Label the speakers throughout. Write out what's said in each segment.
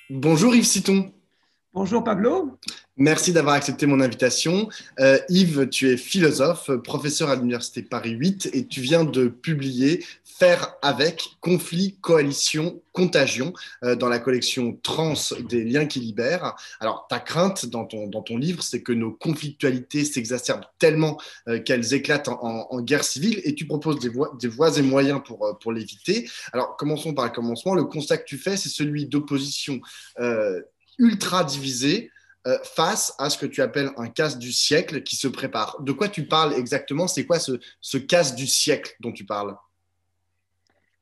Speaker 1: Bonjour Yves Citon,
Speaker 2: Bonjour Pablo.
Speaker 1: merci d'avoir accepté mon invitation. Yves, tu es philosophe, professeur à l'Université Paris 8 et tu viens de publier Faire avec, conflit, coalition, contagion dans la collection Trans des liens qui libèrent. Alors, ta crainte dans ton livre, c'est que nos conflictualités s'exacerbent tellement qu'elles éclatent en guerre civile et tu proposes des voies et moyens pour l'éviter. Alors, commençons par le commencement. Le constat que tu fais, c'est celui d'opposition euh, ultra divisée face à ce que tu appelles un casse du siècle qui se prépare. De quoi tu parles exactement? C'est quoi ce casse du siècle dont tu parles?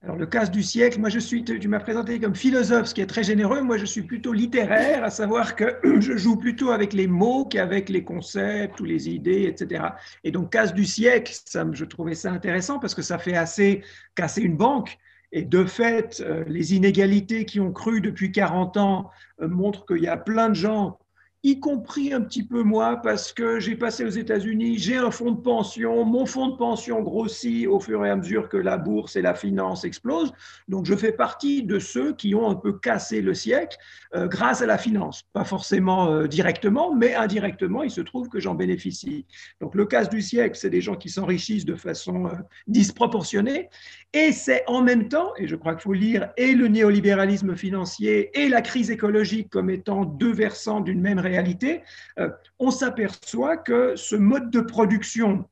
Speaker 2: Alors le casse du siècle, tu m'as présenté comme philosophe, ce qui est très généreux. Moi, je suis plutôt littéraire, à savoir que je joue plutôt avec les mots qu'avec les concepts ou les idées, etc. Et donc casse du siècle, je trouvais ça intéressant parce que ça fait assez casser une banque. Et de fait, les inégalités qui ont cru depuis 40 ans montrent qu'il y a plein de gens, y compris un petit peu moi, parce que j'ai passé aux États-Unis, j'ai un fonds de pension, mon fonds de pension grossit au fur et à mesure que la bourse et la finance explosent. Donc je fais partie de ceux qui ont un peu cassé le siècle grâce à la finance. Pas forcément directement, mais indirectement, il se trouve que j'en bénéficie. Donc le casse du siècle, c'est des gens qui s'enrichissent de façon disproportionnée. Et c'est en même temps, et je crois qu'il faut lire et le néolibéralisme financier et la crise écologique comme étant deux versants d'une même réalité, on s'aperçoit que ce mode de production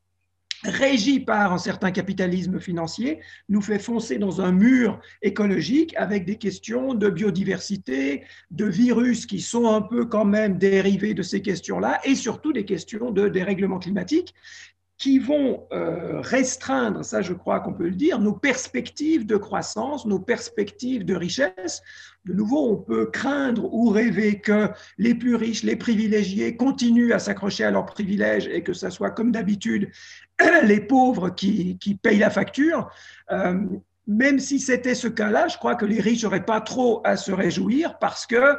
Speaker 2: régi par un certain capitalisme financier, nous fait foncer dans un mur écologique avec des questions de biodiversité, de virus qui sont un peu quand même dérivés de ces questions-là, et surtout des questions de dérèglement climatique qui vont restreindre, ça je crois qu'on peut le dire, nos perspectives de croissance, nos perspectives de richesse. De nouveau, on peut craindre ou rêver que les plus riches, les privilégiés, continuent à s'accrocher à leurs privilèges et que ça soit comme d'habitude les pauvres qui payent la facture. Même si c'était ce cas-là, je crois que les riches n'auraient pas trop à se réjouir parce que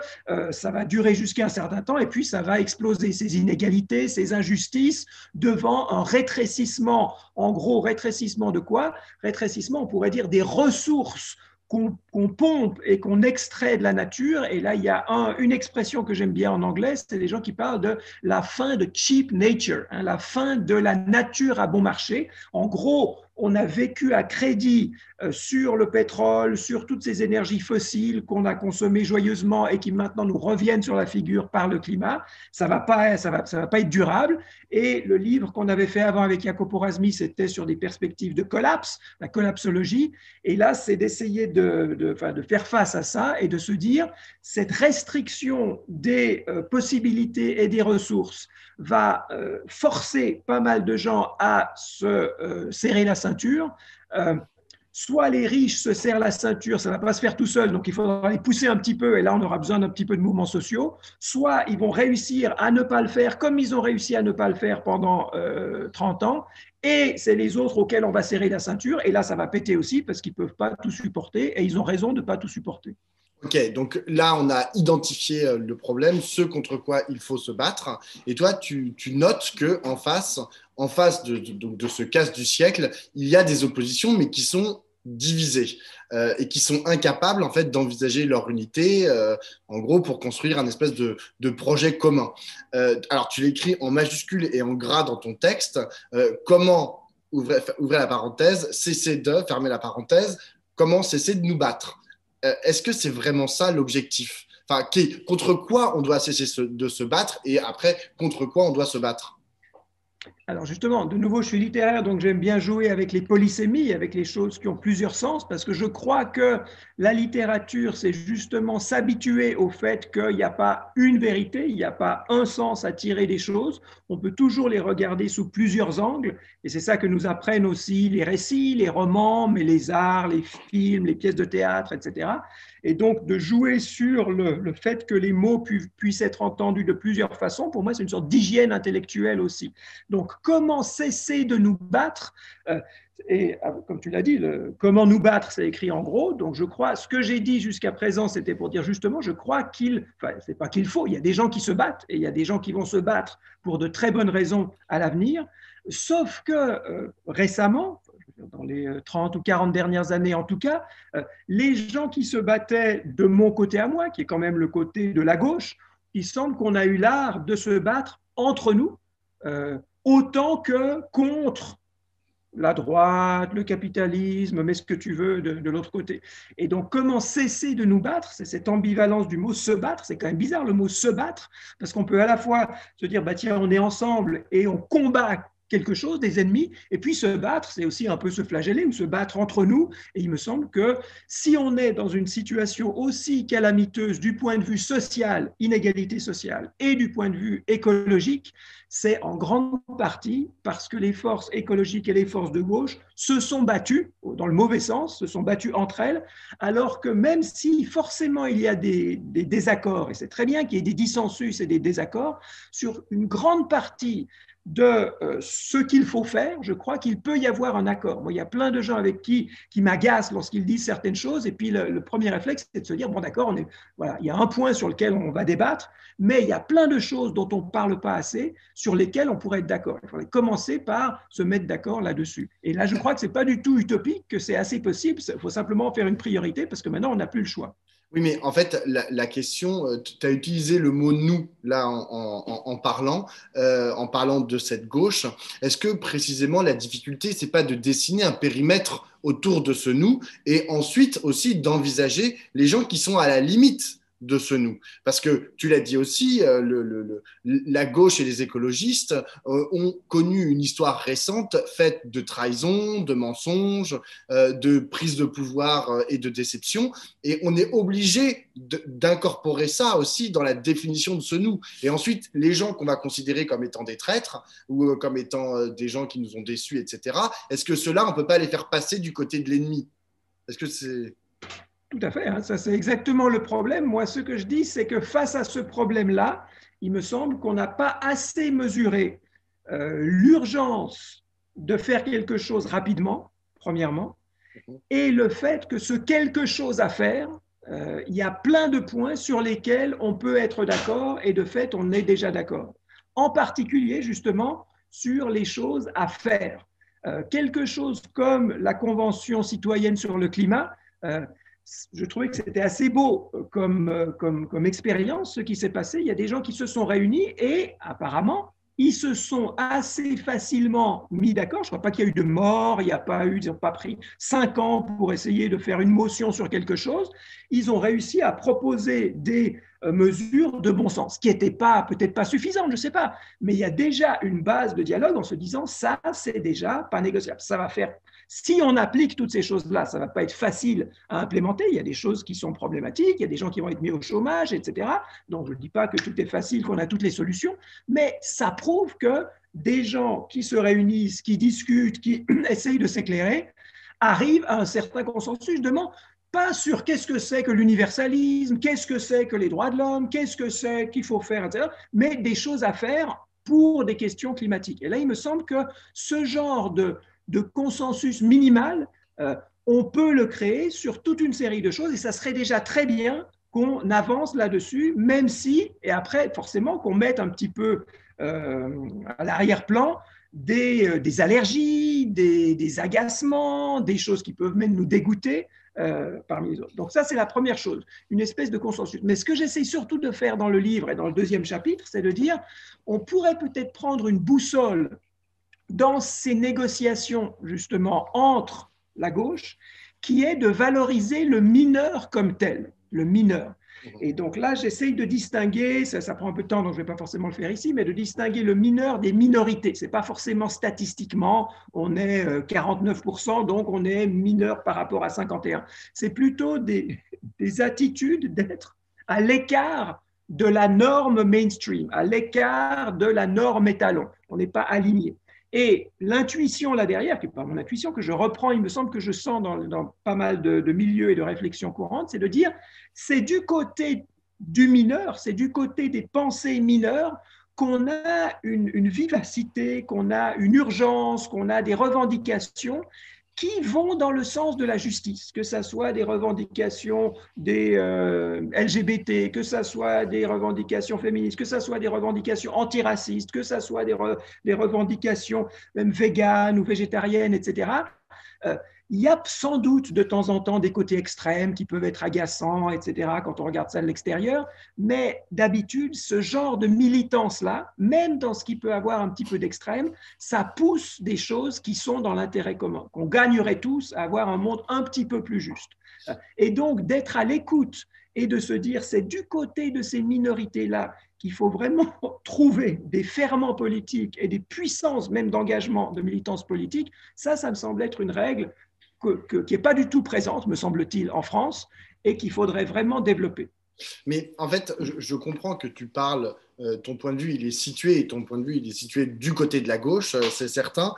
Speaker 2: ça va durer jusqu'à un certain temps et puis ça va exploser ces inégalités, ces injustices devant un rétrécissement. En gros, rétrécissement de quoi? Rétrécissement, on pourrait dire des ressources qu'on pompe et qu'on extrait de la nature. Et là, il y a une expression que j'aime bien en anglais, c'est les gens qui parlent de la fin de cheap nature, hein, la fin de la nature à bon marché. En gros, on a vécu à crédit sur le pétrole, sur toutes ces énergies fossiles qu'on a consommées joyeusement et qui maintenant nous reviennent sur la figure par le climat. Ça va pas, ça va pas être durable. Et le livre qu'on avait fait avant avec Jacopo Razmi, c'était sur des perspectives de collapse, la collapsologie. Et là, c'est d'essayer de faire face à ça et de se dire, cette restriction des possibilités et des ressources va forcer pas mal de gens à se serrer la ceinture. Soit les riches se serrent la ceinture, ça ne va pas se faire tout seul, donc il faudra les pousser un petit peu, et là on aura besoin d'un petit peu de mouvements sociaux, soit ils vont réussir à ne pas le faire comme ils ont réussi à ne pas le faire pendant 30 ans, et c'est les autres auxquels on va serrer la ceinture, et là ça va péter aussi parce qu'ils ne peuvent pas tout supporter, et ils ont raison de ne pas tout supporter.
Speaker 1: Ok, donc là, on a identifié le problème, ce contre quoi il faut se battre. Et toi, tu notes que en face de ce casse du siècle, il y a des oppositions, mais qui sont divisées et qui sont incapables en fait d'envisager leur unité, en gros, pour construire un espèce de projet commun. Alors, tu l'écris en majuscule et en gras dans ton texte. Comment ouvrez la parenthèse, cesser de fermer la parenthèse, comment cesser de nous battre? Est-ce que c'est vraiment ça l'objectif? Enfin, contre quoi on doit cesser de se battre et après, contre quoi on doit se battre?
Speaker 2: Alors justement, de nouveau, je suis littéraire, donc j'aime bien jouer avec les polysémies, avec les choses qui ont plusieurs sens, parce que je crois que la littérature, c'est justement s'habituer au fait qu'il n'y a pas une vérité, il n'y a pas un sens à tirer des choses, on peut toujours les regarder sous plusieurs angles, et c'est ça que nous apprennent aussi les récits, les romans, mais les arts, les films, les pièces de théâtre, etc. Et donc de jouer sur le fait que les mots puissent être entendus de plusieurs façons, pour moi, c'est une sorte d'hygiène intellectuelle aussi. Donc, comment cesser de nous battre et comme tu l'as dit, comment nous battre, c'est écrit en gros. Donc, je crois, ce que j'ai dit jusqu'à présent, c'était pour dire justement, je crois c'est pas qu'il faut, il y a des gens qui se battent et il y a des gens qui vont se battre pour de très bonnes raisons à l'avenir. Sauf que récemment, dans les 30 ou 40 dernières années en tout cas, les gens qui se battaient de mon côté à moi, qui est quand même le côté de la gauche, il semble qu'on a eu l'art de se battre entre nous, autant que contre la droite, le capitalisme, mais ce que tu veux de l'autre côté. Et donc, comment cesser de nous battre? C'est cette ambivalence du mot se battre. C'est quand même bizarre le mot se battre, parce qu'on peut à la fois se dire, bah, tiens, on est ensemble et on combat quelque chose, des ennemis, et puis se battre, c'est aussi un peu se flageller ou se battre entre nous. Et il me semble que si on est dans une situation aussi calamiteuse du point de vue social, inégalité sociale, et du point de vue écologique, c'est en grande partie parce que les forces écologiques et les forces de gauche se sont battues, dans le mauvais sens, se sont battues entre elles, alors que même si forcément il y a des désaccords, et c'est très bien qu'il y ait des dissensus et des désaccords, sur une grande partie de ce qu'il faut faire, je crois qu'il peut y avoir un accord. Moi, il y a plein de gens avec qui m'agacent lorsqu'ils disent certaines choses, et puis le premier réflexe, c'est de se dire, bon d'accord, voilà, il y a un point sur lequel on va débattre, mais il y a plein de choses dont on ne parle pas assez, sur lesquelles on pourrait être d'accord. Il faudrait commencer par se mettre d'accord là-dessus. Et là, je crois que ce n'est pas du tout utopique, que c'est assez possible, il faut simplement faire une priorité, parce que maintenant, on n'a plus le choix.
Speaker 1: Oui, mais en fait, la question, tu as utilisé le mot nous là en parlant de cette gauche. Est-ce que précisément la difficulté, c'est pas de dessiner un périmètre autour de ce nous et ensuite aussi d'envisager les gens qui sont à la limite de ce nous? Parce que tu l'as dit aussi, la gauche et les écologistes ont connu une histoire récente faite de trahison, de mensonges, de prise de pouvoir et de déception. Et on est obligé d'incorporer ça aussi dans la définition de ce nous. Et ensuite, les gens qu'on va considérer comme étant des traîtres ou comme étant des gens qui nous ont déçus, etc., est-ce que ceux-là, on ne peut pas les faire passer du côté de l'ennemi? Est-ce que c'est...
Speaker 2: Tout à fait, hein, ça c'est exactement le problème. Moi, ce que je dis, c'est que face à ce problème-là, il me semble qu'on n'a pas assez mesuré l'urgence de faire quelque chose rapidement, premièrement, et le fait que ce quelque chose à faire, il y a plein de points sur lesquels on peut être d'accord et de fait, on est déjà d'accord. En particulier, justement, sur les choses à faire. Quelque chose comme la Convention citoyenne sur le climat, je trouvais que c'était assez beau comme expérience, ce qui s'est passé. Il y a des gens qui se sont réunis et apparemment, ils se sont assez facilement mis d'accord. Je ne crois pas qu'il y a eu de mort, ils n'ont pas pris 5 ans pour essayer de faire une motion sur quelque chose. Ils ont réussi à proposer des mesures de bon sens, qui n'étaient peut-être pas suffisantes, je ne sais pas, mais il y a déjà une base de dialogue en se disant ça, c'est déjà pas négociable. Ça va faire, si on applique toutes ces choses-là, ça ne va pas être facile à implémenter. Il y a des choses qui sont problématiques, il y a des gens qui vont être mis au chômage, etc. Donc, je ne dis pas que tout est facile, qu'on a toutes les solutions, mais ça prouve que des gens qui se réunissent, qui discutent, qui essayent de s'éclairer, arrivent à un certain consensus. Je demande pas sur qu'est-ce que c'est que l'universalisme, qu'est-ce que c'est que les droits de l'homme, qu'est-ce que c'est qu'il faut faire, etc., mais des choses à faire pour des questions climatiques. Et là, il me semble que ce genre de consensus minimal, on peut le créer sur toute une série de choses et ça serait déjà très bien qu'on avance là-dessus, même si, et après, forcément, qu'on mette un petit peu à l'arrière-plan des allergies, des agacements, des choses qui peuvent même nous dégoûter parmi les autres. Donc ça, c'est la première chose, une espèce de consensus. Mais ce que j'essaie surtout de faire dans le livre et dans le deuxième chapitre, c'est de dire, on pourrait peut-être prendre une boussole dans ces négociations, justement, entre la gauche, qui est de valoriser le mineur comme tel, le mineur. Et donc là, j'essaye de distinguer, ça prend un peu de temps, donc je ne vais pas forcément le faire ici, mais de distinguer le mineur des minorités. Ce n'est pas forcément statistiquement, on est 49%, donc on est mineur par rapport à 51%. C'est plutôt des attitudes d'être à l'écart de la norme mainstream, à l'écart de la norme étalon. On n'est pas aligné. Et l'intuition là derrière, qui n'est pas mon intuition, que je reprends, il me semble que je sens dans pas mal de milieux et de réflexions courantes, c'est de dire, c'est du côté du mineur, c'est du côté des pensées mineures qu'on a une vivacité, qu'on a une urgence, qu'on a des revendications qui vont dans le sens de la justice, que ce soit des revendications des LGBT, que ce soit des revendications féministes, que ce soit des revendications antiracistes, que ce soit des revendications même véganes ou végétariennes, etc. Il y a sans doute de temps en temps des côtés extrêmes qui peuvent être agaçants, etc., quand on regarde ça de l'extérieur, mais d'habitude, ce genre de militance-là, même dans ce qui peut avoir un petit peu d'extrême, ça pousse des choses qui sont dans l'intérêt commun, qu'on gagnerait tous à avoir un monde un petit peu plus juste. Et donc, d'être à l'écoute et de se dire, c'est du côté de ces minorités-là qu'il faut vraiment trouver des ferments politiques et des puissances même d'engagement, de militance politique, ça me semble être une règle qui n'est pas du tout présente, me semble-t-il, en France, et qu'il faudrait vraiment développer.
Speaker 1: Mais en fait, je comprends que tu parles, ton point de vue, il est situé, et ton point de vue, il est situé du côté de la gauche, c'est certain.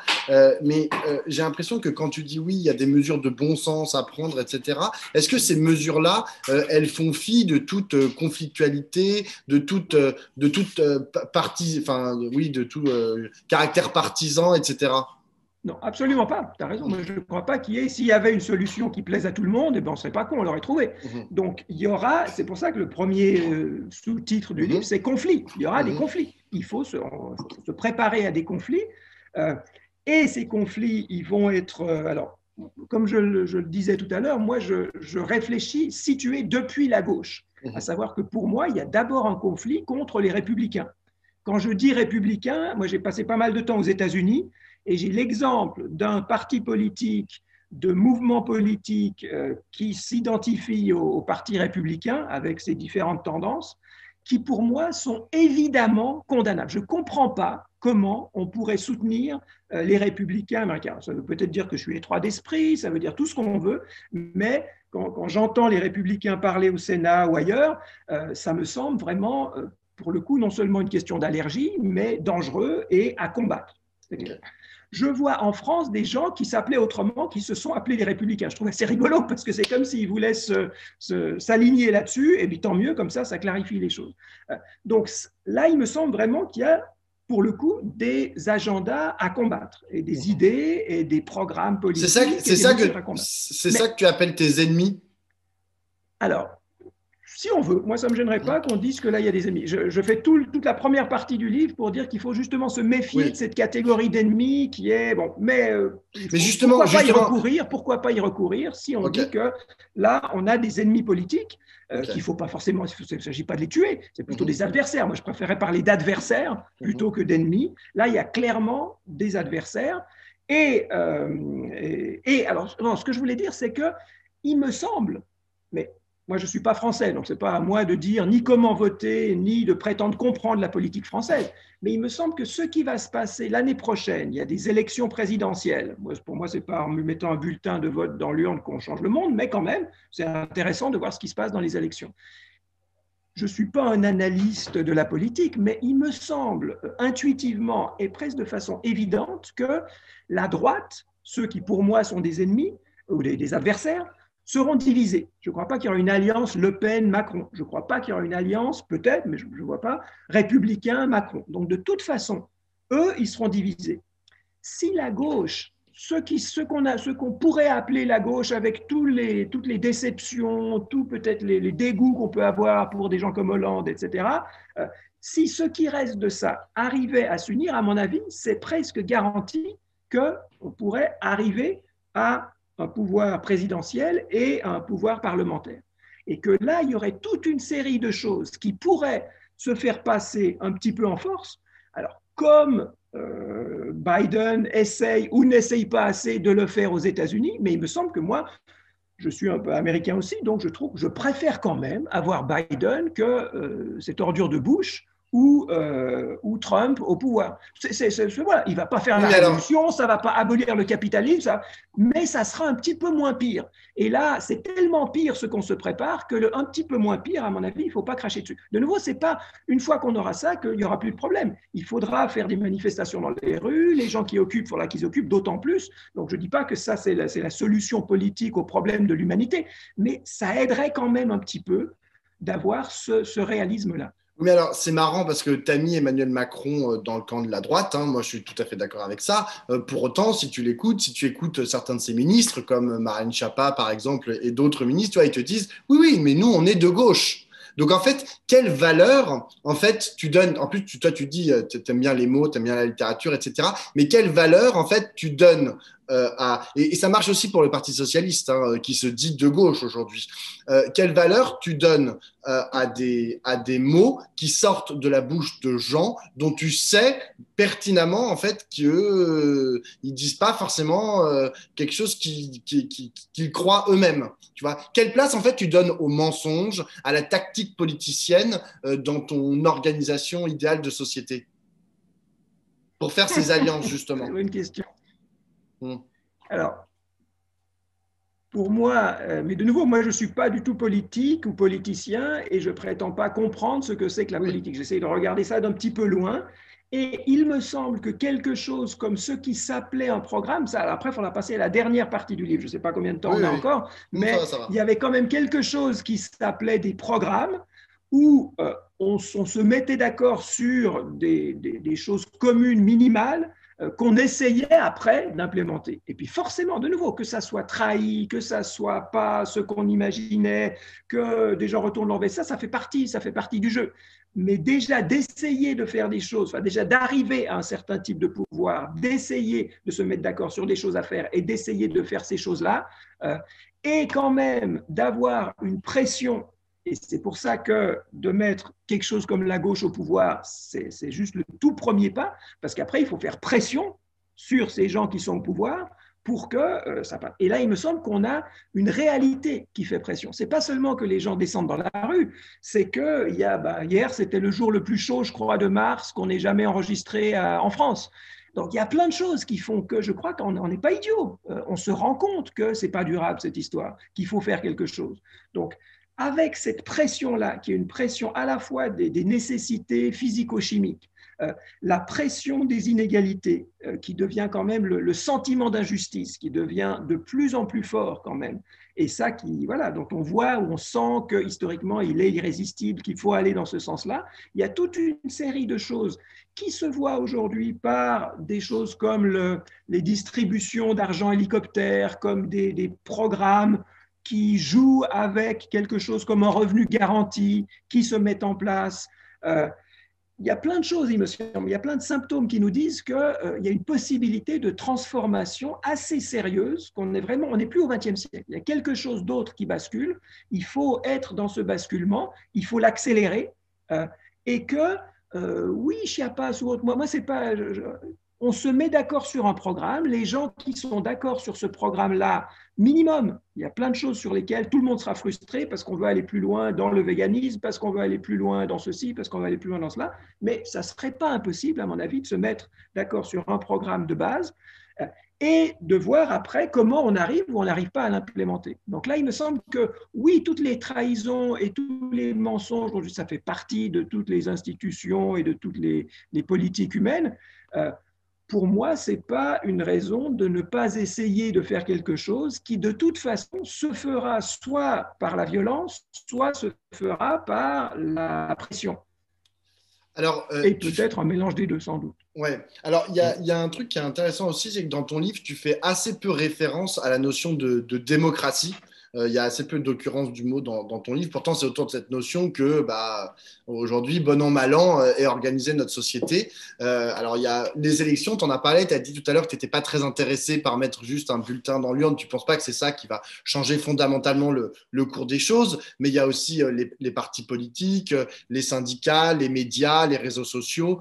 Speaker 1: Mais j'ai l'impression que quand tu dis oui, il y a des mesures de bon sens à prendre, etc., est-ce que ces mesures-là, elles font fi de toute conflictualité, de toute partie, enfin, oui, de tout caractère partisan, etc.?
Speaker 2: Non, absolument pas. Tu as raison. Moi, je ne crois pas qu'il y ait. S'il y avait une solution qui plaise à tout le monde, eh ben, on ne serait pas con, on l'aurait trouvé. Donc, il y aura. C'est pour ça que le premier sous-titre du livre, c'est conflit. Il y aura des conflits. Il faut se préparer à des conflits. Et ces conflits, ils vont être. Alors, comme je le disais tout à l'heure, moi, je réfléchis situé depuis la gauche. À savoir que pour moi, il y a d'abord un conflit contre les républicains. Quand je dis républicain, moi, j'ai passé pas mal de temps aux États-Unis. Et j'ai l'exemple d'un parti politique, de mouvement politique qui s'identifie au parti républicain avec ses différentes tendances, qui pour moi sont évidemment condamnables. Je ne comprends pas comment on pourrait soutenir les républicains américains. Ça veut peut-être dire que je suis étroit d'esprit, ça veut dire tout ce qu'on veut, mais quand j'entends les républicains parler au Sénat ou ailleurs, ça me semble vraiment, pour le coup, non seulement une question d'allergie, mais dangereux et à combattre. Je vois en France des gens qui s'appelaient autrement, qui se sont appelés les Républicains. Je trouve assez rigolo parce que c'est comme s'ils voulaient s'aligner là-dessus, et bien tant mieux, comme ça clarifie les choses. Donc là, il me semble vraiment qu'il y a, pour le coup, des agendas à combattre, et des idées et des programmes politiques.
Speaker 1: C'est ça que tu appelles tes ennemis?
Speaker 2: Alors, si on veut, moi ça ne me gênerait pas qu'on dise que là il y a des ennemis. Je fais toute la première partie du livre pour dire qu'il faut justement se méfier de cette catégorie d'ennemis qui est bon, mais justement, pourquoi pas y recourir si on dit que là on a des ennemis politiques qu'il ne faut pas forcément, il ne s'agit pas de les tuer, c'est plutôt des adversaires. Moi je préférerais parler d'adversaires plutôt que d'ennemis. Là il y a clairement des adversaires et alors ce que je voulais dire c'est que il me semble, mais moi, je ne suis pas français, donc ce n'est pas à moi de dire ni comment voter, ni de prétendre comprendre la politique française. Mais il me semble que ce qui va se passer l'année prochaine, il y a des élections présidentielles. Pour moi, ce n'est pas en me mettant un bulletin de vote dans l'urne qu'on change le monde, mais quand même, c'est intéressant de voir ce qui se passe dans les élections. Je ne suis pas un analyste de la politique, mais il me semble intuitivement et presque de façon évidente que la droite, ceux qui pour moi sont des ennemis ou des adversaires, seront divisés. Je ne crois pas qu'il y aura une alliance Le Pen-Macron. Je ne crois pas qu'il y aura une alliance, peut-être, mais je ne vois pas, républicain-Macron. Donc, de toute façon, eux, ils seront divisés. Si la gauche, ce qu'on pourrait appeler la gauche avec toutes les déceptions, peut-être les dégoûts qu'on peut avoir pour des gens comme Hollande, etc., si ce qui reste de ça arrivait à s'unir, à mon avis, c'est presque garanti qu'on pourrait arriver à un pouvoir présidentiel et un pouvoir parlementaire. Et que là, il y aurait toute une série de choses qui pourraient se faire passer un petit peu en force. Alors, comme Biden essaye ou n'essaye pas assez de le faire aux États-Unis, mais il me semble que moi, je suis un peu américain aussi, donc je préfère quand même avoir Biden que cette ordure de Bush ou Trump au pouvoir. Voilà, il ne va pas faire la révolution, ça ne va pas abolir le capitalisme, mais ça sera un petit peu moins pire. Et là, c'est tellement pire ce qu'on se prépare que un petit peu moins pire, à mon avis, il ne faut pas cracher dessus. De nouveau, ce n'est pas une fois qu'on aura ça qu'il n'y aura plus de problème. Il faudra faire des manifestations dans les rues, les gens qui occupent, il faudra qu'ils occupent d'autant plus. Donc, je ne dis pas que ça, c'est la solution politique au problème de l'humanité, mais ça aiderait quand même un petit peu d'avoir ce réalisme-là.
Speaker 1: Mais alors, c'est marrant parce que tu as mis Emmanuel Macron dans le camp de la droite. Moi, je suis tout à fait d'accord avec ça. Pour autant, si tu écoutes certains de ses ministres, comme Marlène Schiappa, par exemple, et d'autres ministres, tu vois, ils te disent « Oui, mais nous, on est de gauche ». Donc, en fait, quelle valeur, en fait, tu donnes… En plus, toi, tu dis, tu aimes bien les mots, tu aimes bien la littérature, etc. Mais quelle valeur, en fait, tu donnes et ça marche aussi pour le Parti socialiste, hein, qui se dit de gauche aujourd'hui. Quelle valeur tu donnes à des mots qui sortent de la bouche de gens dont tu sais pertinemment en fait qu'ils disent pas forcément quelque chose qu'ils croient eux-mêmes. Tu vois, quelle place en fait tu donnes au mensonge, à la tactique politicienne dans ton organisation idéale de société pour faire ces alliances
Speaker 2: C'est
Speaker 1: justement?
Speaker 2: une bonne question.
Speaker 1: Hmm.
Speaker 2: Alors, pour moi, mais de nouveau, moi je ne suis pas du tout politique ou politicien et je ne prétends pas comprendre ce que c'est que la
Speaker 1: Oui,
Speaker 2: politique. J'essaie de regarder ça d'un petit peu loin. Et il me semble que quelque chose comme ce qui s'appelait un programme, ça, après, il faudra passer à la dernière partie du livre, je ne sais pas combien de temps
Speaker 1: oui,
Speaker 2: on a
Speaker 1: oui.
Speaker 2: encore,
Speaker 1: Ça
Speaker 2: mais
Speaker 1: va, ça
Speaker 2: il y
Speaker 1: va.
Speaker 2: avait quand même quelque chose qui s'appelait des programmes où on se mettait d'accord sur des choses communes minimales qu'on essayait après d'implémenter. Et puis forcément, de nouveau, que ça soit trahi, que ça soit pas ce qu'on imaginait, que des gens retournent leur veste, ça fait partie du jeu. Mais déjà d'essayer de faire des choses, enfin déjà d'arriver à un certain type de pouvoir, d'essayer de se mettre d'accord sur des choses à faire et d'essayer de faire ces choses-là, et quand même d'avoir une pression. Et c'est pour ça que de mettre quelque chose comme la gauche au pouvoir, c'est juste le tout premier pas, parce qu'après, il faut faire pression sur ces gens qui sont au pouvoir pour que ça passe. Et là, il me semble qu'on a une réalité qui fait pression. Ce n'est pas seulement que les gens descendent dans la rue, c'est que hier, c'était le jour le plus chaud, je crois, de mars qu'on ait jamais enregistré en France. Donc, il y a plein de choses qui font que je crois qu'on n'est pas idiot. On se rend compte que ce n'est pas durable, cette histoire, qu'il faut faire quelque chose. Donc, avec cette pression-là, qui est une pression à la fois des nécessités physico-chimiques, la pression des inégalités, qui devient quand même le sentiment d'injustice, qui devient de plus en plus fort quand même. Et ça, voilà, dont on voit, où on sent que historiquement, il est irrésistible, qu'il faut aller dans ce sens-là. Il y a toute une série de choses qui se voient aujourd'hui par des choses comme les distributions d'argent hélicoptère, comme des programmes qui jouent avec quelque chose comme un revenu garanti, qui se met en place. Il y a plein de choses, il me semble, il y a plein de symptômes qui nous disent qu'il y a une possibilité de transformation assez sérieuse, qu'on est vraiment, on n'est plus au XXe siècle. Il y a quelque chose d'autre qui bascule. Il faut être dans ce basculement, il faut l'accélérer, et que, oui, Chiapas ou autre, moi c'est pas. On se met d'accord sur un programme, les gens qui sont d'accord sur ce programme-là, minimum, il y a plein de choses sur lesquelles tout le monde sera frustré parce qu'on veut aller plus loin dans le véganisme, parce qu'on veut aller plus loin dans ceci, parce qu'on veut aller plus loin dans cela, mais ça ne serait pas impossible, à mon avis, de se mettre d'accord sur un programme de base et de voir après comment on arrive ou on n'arrive pas à l'implémenter. Donc là, il me semble que oui, toutes les trahisons et tous les mensonges, ça fait partie de toutes les institutions et de toutes les politiques humaines. Pour moi, ce n'est pas une raison de ne pas essayer de faire quelque chose qui, de toute façon, se fera soit par la violence, soit se fera par la pression.
Speaker 1: Alors,
Speaker 2: Et peut-être un mélange des deux, sans doute.
Speaker 1: ouais. Alors, il y a un truc qui est intéressant aussi, c'est que dans ton livre, tu fais assez peu référence à la notion de démocratie. Il y a assez peu d'occurrences du mot dans ton livre. Pourtant, c'est autour de cette notion que, bah, aujourd'hui, bon an, mal an, est organisée notre société. Alors, il y a les élections, tu en as parlé, tu as dit tout à l'heure que tu n'étais pas très intéressé par mettre juste un bulletin dans l'urne. Tu ne penses pas que c'est ça qui va changer fondamentalement le cours des choses. Mais il y a aussi les partis politiques, les syndicats, les médias, les réseaux sociaux.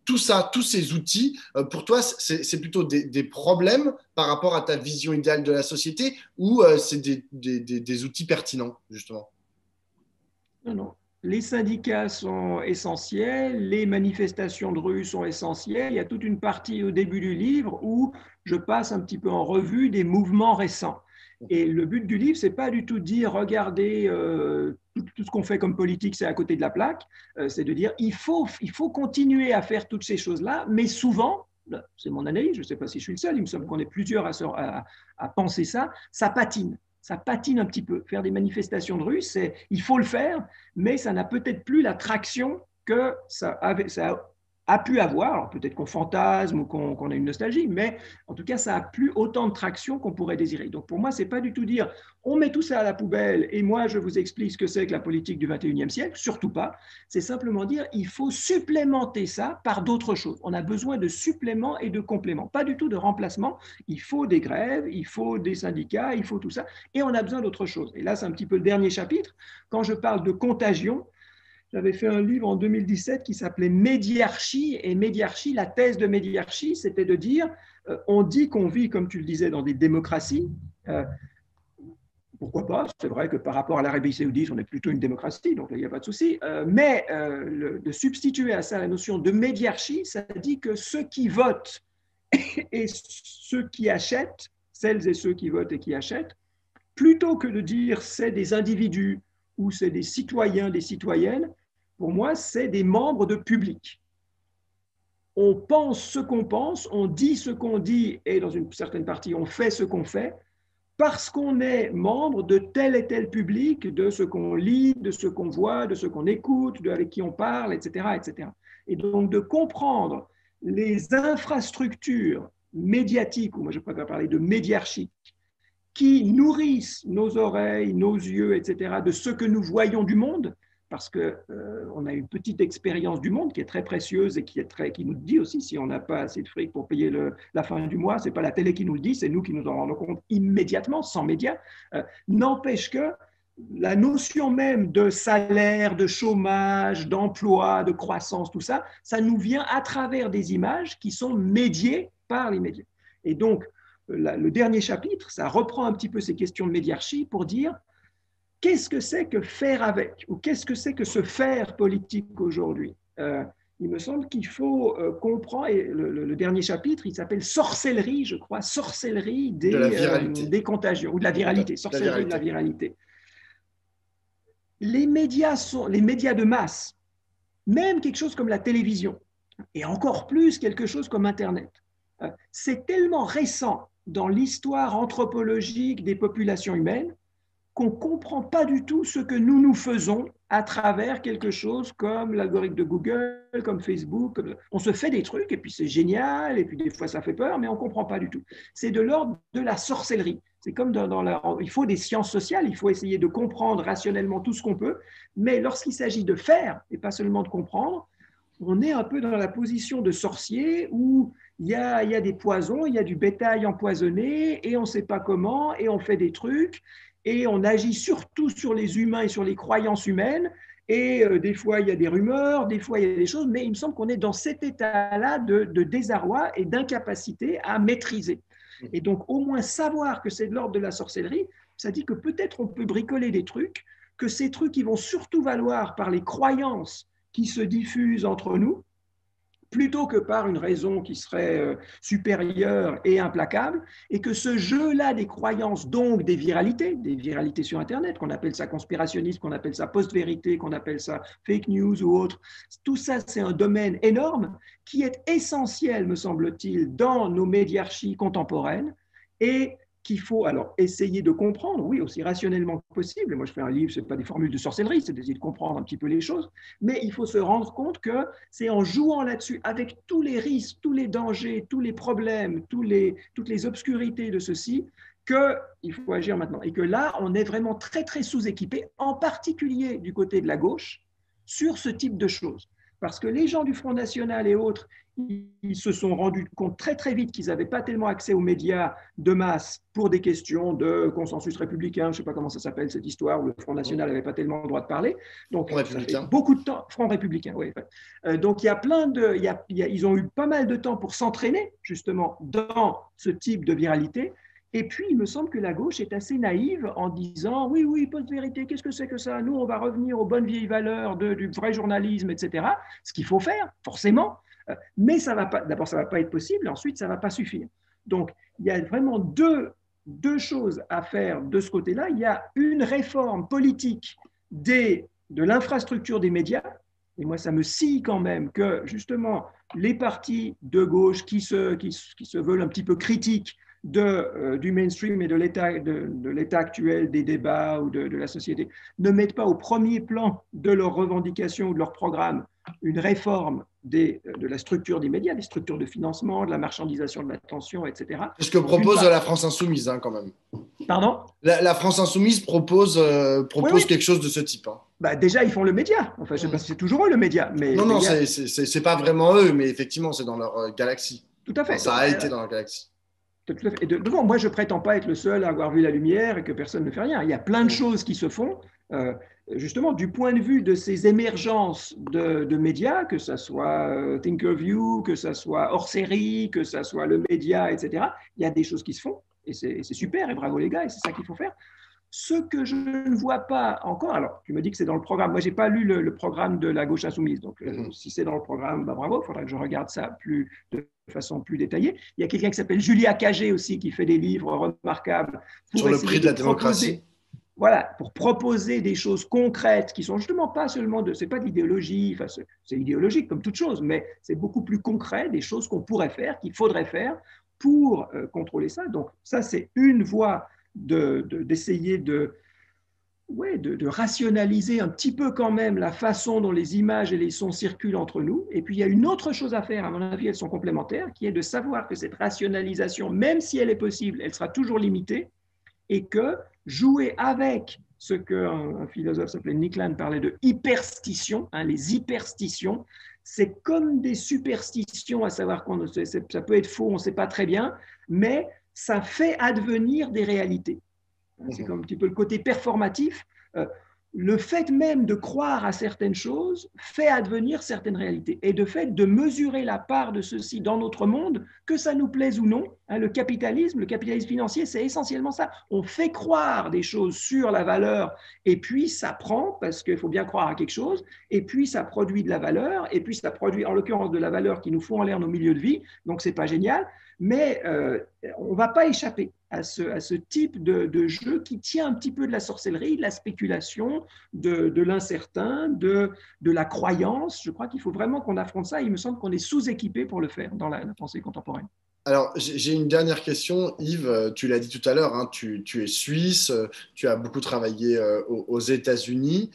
Speaker 1: Tout ça, tous ces outils, pour toi, c'est plutôt des problèmes par rapport à ta vision idéale de la société ou c'est des outils pertinents, justement?
Speaker 2: Non, non. Les syndicats sont essentiels, les manifestations de rue sont essentielles. Il y a toute une partie au début du livre où je passe un petit peu en revue des mouvements récents. Et le but du livre, c'est pas du tout de dire, regardez, tout ce qu'on fait comme politique, c'est à côté de la plaque. C'est de dire, il faut continuer à faire toutes ces choses-là, mais souvent, c'est mon analyse, je ne sais pas si je suis le seul, il me semble qu'on est plusieurs à penser ça, ça patine. Ça patine un petit peu. Faire des manifestations de rue, il faut le faire, mais ça n'a peut-être plus la traction que ça a pu avoir, alors peut-être qu'on fantasme ou qu'on a une nostalgie, mais en tout cas, ça n'a plus autant de traction qu'on pourrait désirer. Donc pour moi, ce n'est pas du tout dire on met tout ça à la poubelle et moi je vous explique ce que c'est que la politique du 21e siècle, surtout pas. C'est simplement dire il faut supplémenter ça par d'autres choses. On a besoin de suppléments et de compléments, pas du tout de remplacement. Il faut des grèves, il faut des syndicats, il faut tout ça, et on a besoin d'autre chose. Et là, c'est un petit peu le dernier chapitre. Quand je parle de contagion, j'avais fait un livre en 2017 qui s'appelait Médiarchie. Et Médiarchie, la thèse de Médiarchie, c'était de dire, on dit qu'on vit, comme tu le disais, dans des démocraties. Pourquoi pas? C'est vrai que par rapport à l'Arabie saoudite, on est plutôt une démocratie, donc là, il n'y a pas de souci. Mais de substituer à ça la notion de médiarchie, ça dit que ceux qui votent et ceux qui achètent, celles et ceux qui votent et qui achètent, plutôt que de dire c'est des individus ou c'est des citoyens, des citoyennes, pour moi, c'est des membres de public. On pense ce qu'on pense, on dit ce qu'on dit, et dans une certaine partie, on fait ce qu'on fait, parce qu'on est membre de tel et tel public, de ce qu'on lit, de ce qu'on voit, de ce qu'on écoute, avec qui on parle, etc., etc. Et donc de comprendre les infrastructures médiatiques, ou moi je préfère parler de médiarchie, qui nourrissent nos oreilles, nos yeux, etc., de ce que nous voyons du monde, parce qu'on a une petite expérience du monde qui est très précieuse et qui nous dit aussi si on n'a pas assez de fric pour payer la fin du mois, ce n'est pas la télé qui nous le dit, c'est nous qui nous en rendons compte immédiatement, sans médias. N'empêche que la notion même de salaire, de chômage, d'emploi, de croissance, tout ça, ça nous vient à travers des images qui sont médiées par les médias. Et donc, le dernier chapitre, ça reprend un petit peu ces questions de médiarchie pour dire qu'est-ce que c'est que faire avec, ou qu'est-ce que c'est que ce faire politique aujourd'hui. Il me semble qu'il faut comprendre, et le dernier chapitre, il s'appelle sorcellerie, je crois, sorcellerie des contagions, ou de la viralité, sorcellerie de la viralité. Les médias de masse, même quelque chose comme la télévision, et encore plus quelque chose comme Internet, c'est tellement récent dans l'histoire anthropologique des populations humaines qu'on ne comprend pas du tout ce que nous faisons à travers quelque chose comme l'algorithme de Google, comme Facebook. On se fait des trucs et puis c'est génial, et puis des fois ça fait peur, mais on ne comprend pas du tout. C'est de l'ordre de la sorcellerie. C'est comme il faut des sciences sociales, il faut essayer de comprendre rationnellement tout ce qu'on peut, mais lorsqu'il s'agit de faire, et pas seulement de comprendre, on est un peu dans la position de sorcier où il y a des poisons, il y a du bétail empoisonné, et on ne sait pas comment, et on fait des trucs, et on agit surtout sur les humains et sur les croyances humaines, et des fois il y a des rumeurs, des fois il y a des choses, mais il me semble qu'on est dans cet état-là de désarroi et d'incapacité à maîtriser. Et donc au moins savoir que c'est de l'ordre de la sorcellerie, ça dit que peut-être on peut bricoler des trucs, que ces trucs ils vont surtout valoir par les croyances qui se diffusent entre nous, plutôt que par une raison qui serait supérieure et implacable, et que ce jeu-là des croyances, donc des viralités sur Internet, qu'on appelle ça conspirationniste, qu'on appelle ça post-vérité, qu'on appelle ça fake news ou autre, tout ça, c'est un domaine énorme qui est essentiel, me semble-t-il, dans nos médiarchies contemporaines, et qu'il faut alors essayer de comprendre, oui, aussi rationnellement que possible. Moi, je fais un livre, ce n'est pas des formules de sorcellerie, c'est d'essayer de comprendre un petit peu les choses, mais il faut se rendre compte que c'est en jouant là-dessus, avec tous les risques, tous les dangers, tous les problèmes, toutes les obscurités de ceci, qu'il faut agir maintenant. Et que là, on est vraiment très, très sous-équipé, en particulier du côté de la gauche, sur ce type de choses. Parce que les gens du Front National et autres, ils se sont rendus compte très très vite qu'ils n'avaient pas tellement accès aux médias de masse pour des questions de consensus républicain, je ne sais pas comment ça s'appelle cette histoire, où le Front National n'avait pas tellement le droit de parler. Donc, ça fait beaucoup de temps, Front républicain, oui. Donc, il y a ils ont eu pas mal de temps pour s'entraîner justement dans ce type de viralité. Et puis, il me semble que la gauche est assez naïve en disant « Oui, oui, post-vérité, qu'est-ce que c'est que ça? Nous, on va revenir aux bonnes vieilles valeurs du vrai journalisme, etc. » Ce qu'il faut faire, forcément. Mais ça va pas, d'abord, ça ne va pas être possible, ensuite, ça ne va pas suffire. Donc, il y a vraiment deux choses à faire de ce côté-là. Il y a une réforme politique de l'infrastructure des médias. Et moi, ça me scie quand même que, justement, les partis de gauche qui se veulent un petit peu critiques du mainstream et de l'état actuel des débats ou de la société, ne mettent pas au premier plan de leurs revendications ou de leur programme une réforme de la structure des médias, des structures de financement, de la marchandisation de l'attention, etc.
Speaker 1: C'est ce que propose la France Insoumise, hein, quand même.
Speaker 2: Pardon ?
Speaker 1: La France Insoumise propose
Speaker 2: Oui.
Speaker 1: quelque chose de ce type. Hein.
Speaker 2: Bah déjà, ils font le média. Enfin, je ne sais pas si c'est toujours eux le média. Mais
Speaker 1: non, c'est pas vraiment eux, mais effectivement, c'est dans leur galaxie.
Speaker 2: Tout à fait.
Speaker 1: Enfin, ça a été dans leur galaxie.
Speaker 2: Tout à fait. Et devant, moi, je prétends pas être le seul à avoir vu la lumière et que personne ne fait rien. Il y a plein de choses qui se font. Justement, du point de vue de ces émergences de médias, que ce soit Thinkerview, que ce soit hors-série, que ce soit le média, etc., il y a des choses qui se font, et c'est super, et bravo les gars, et c'est ça qu'il faut faire. Ce que je ne vois pas encore, alors tu me dis que c'est dans le programme, moi je n'ai pas lu le programme de la gauche insoumise, donc si c'est dans le programme, bah, bravo, il faudra que je regarde ça de façon plus détaillée. Il y a quelqu'un qui s'appelle Julia Cagé aussi, qui fait des livres remarquables.
Speaker 1: Sur le prix de la démocratie.
Speaker 2: Voilà, pour proposer des choses concrètes qui sont justement pas seulement c'est pas de l'idéologie, enfin c'est idéologique comme toute chose, mais c'est beaucoup plus concret, des choses qu'on pourrait faire, qu'il faudrait faire pour contrôler ça. Donc ça, c'est une voie d'essayer de rationaliser un petit peu quand même la façon dont les images et les sons circulent entre nous. Et puis il y a une autre chose à faire, à mon avis, elles sont complémentaires, qui est de savoir que cette rationalisation, même si elle est possible, elle sera toujours limitée, et que jouer avec ce qu'un philosophe s'appelait Nick Land parlait de hyperstition, hein, les hyperstitions, c'est comme des superstitions, à savoir que ça peut être faux, on ne sait pas très bien, mais ça fait advenir des réalités. C'est comme un petit peu le côté performatif. Le fait même de croire à certaines choses fait advenir certaines réalités. Et de fait, de mesurer la part de ceci dans notre monde, que ça nous plaise ou non, hein, le capitalisme financier, c'est essentiellement ça. On fait croire des choses sur la valeur, et puis ça prend, parce qu'il faut bien croire à quelque chose, et puis ça produit de la valeur, et puis ça produit en l'occurrence de la valeur qui nous fout en l'air nos milieux de vie, donc c'est pas génial, mais on ne va pas échapper à ce type de jeu qui tient un petit peu de la sorcellerie, de la spéculation, de l'incertain, de la croyance. Je crois qu'il faut vraiment qu'on affronte ça. Il me semble qu'on est sous-équipé pour le faire dans la pensée contemporaine.
Speaker 1: Alors, j'ai une dernière question. Yves, tu l'as dit tout à l'heure, hein, tu es suisse, tu as beaucoup travaillé aux États-Unis.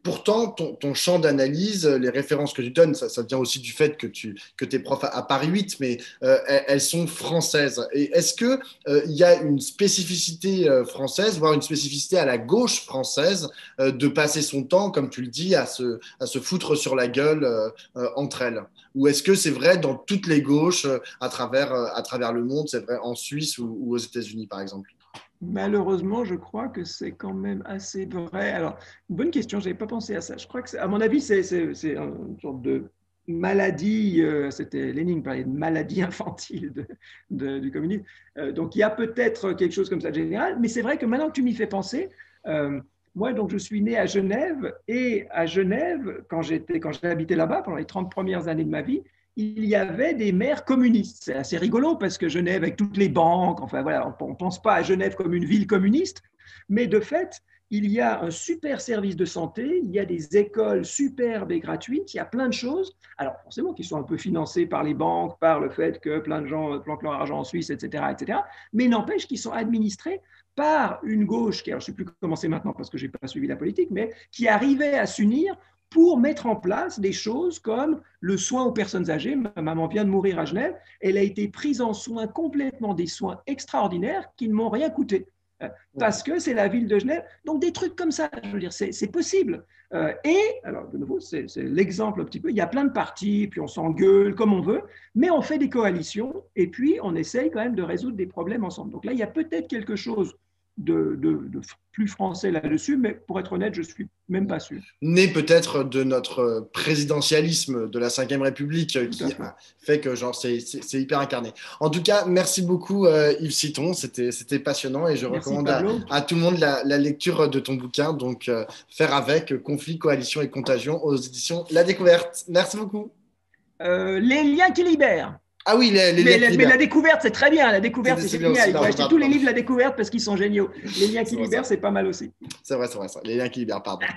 Speaker 1: Pourtant, ton champ d'analyse, les références que tu donnes, ça vient aussi du fait que tu es prof à Paris 8, mais elles sont françaises. Et est-ce qu'il y a une spécificité française, voire une spécificité à la gauche française, de passer son temps, comme tu le dis, à se foutre sur la gueule entre elles? Ou est-ce que c'est vrai dans toutes les gauches à travers le monde, c'est vrai en Suisse ou aux États-Unis, par exemple?
Speaker 2: Malheureusement, je crois que c'est quand même assez vrai. Alors, une bonne question, je n'avais pas pensé à ça. Je crois que, à mon avis, c'est une sorte de maladie, c'était Lénine parlait de maladie infantile du communisme. Donc, il y a peut-être quelque chose comme ça de général, mais c'est vrai que maintenant que tu m'y fais penser, moi, donc, je suis né à Genève, et à Genève, quand j'ai habité là-bas pendant les 30 premières années de ma vie, il y avait des maires communistes. C'est assez rigolo parce que Genève, avec toutes les banques, enfin voilà, on ne pense pas à Genève comme une ville communiste, mais de fait, il y a un super service de santé, il y a des écoles superbes et gratuites, il y a plein de choses, alors forcément qui sont un peu financées par les banques, par le fait que plein de gens planquent leur argent en Suisse, etc., mais n'empêche qu'ils sont administrés par une gauche qui, alors je ne sais plus comment c'est maintenant parce que je n'ai pas suivi la politique, mais qui arrivait à s'unir pour mettre en place des choses comme le soin aux personnes âgées. Ma maman vient de mourir à Genève, elle a été prise en soin complètement, des soins extraordinaires qui ne m'ont rien coûté, parce que c'est la ville de Genève. Donc des trucs comme ça, je veux dire, c'est possible. Et, alors de nouveau, c'est l'exemple un petit peu, il y a plein de partis, puis on s'engueule comme on veut, mais on fait des coalitions, et puis on essaye quand même de résoudre des problèmes ensemble. Donc là, il y a peut-être quelque chose de plus français là-dessus, mais pour être honnête, je ne suis même pas sûr.
Speaker 1: Né peut-être de notre présidentialisme de la Ve République qui fait que genre c'est hyper incarné. En tout cas, merci beaucoup Yves Citon, c'était passionnant et je recommande à tout le monde la lecture de ton bouquin, donc Faire avec, conflit, coalition et contagion aux éditions La Découverte. Merci beaucoup.
Speaker 2: Les liens qui libèrent.
Speaker 1: Ah oui,
Speaker 2: mais la découverte, c'est très bien. La découverte, c'est génial. Il faut acheter tous les livres de la découverte parce qu'ils sont géniaux. Les liens qui libèrent, c'est pas mal aussi.
Speaker 1: C'est vrai. Les liens qui libèrent, pardon.